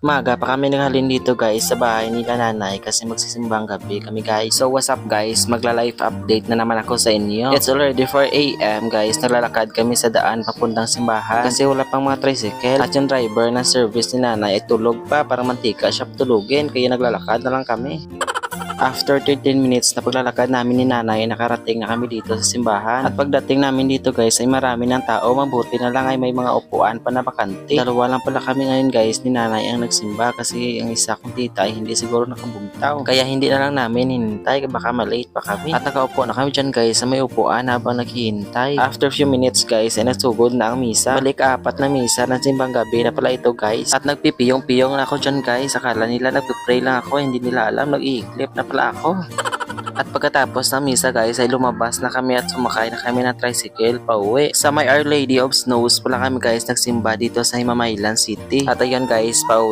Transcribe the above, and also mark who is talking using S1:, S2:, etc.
S1: Maga pa kami naghalin dito guys sa bahay nila nanay kasi magsisimbang gabi kami guys. So what's up guys, magla-live update na naman ako sa inyo. It's already 4 AM guys, naglalakad kami sa daan papuntang simbahan kasi wala pang mga tricycle at yung driver ng service ni nanay ay tulog pa, parang mantika siya tulugin kaya naglalakad na lang kami. After 13 minutes na paglalakad namin ni nanay, nakarating na kami dito sa simbahan. At pagdating namin dito guys ay marami ng tao, mabuti na lang ay may mga upuan pa na bakante. Dalawa lang pala kami ngayon guys ni nanay ang nagsimba kasi ang isa kong tita ay hindi siguro nakabugtaw. Kaya hindi na lang namin hinintay, baka malate pa kami. At nakaupo na kami dyan guys sa may upuan habang naghihintay. After few minutes guys ay nasugod na ang misa. Balik apat na misa ng simbang gabi na pala ito guys. At nagpipiyong-piyong na ako dyan guys. Akala nila nagpipray lang ako, hindi nila alam nag-iiklip na pala ako. At pagkatapos ng misa guys ay lumabas na kami at sumakay na kami ng tricycle pa uwi. Sa may Our Lady of Snows pala kami guys nagsimba dito sa Himamaylan City. At ayun guys, pa uwi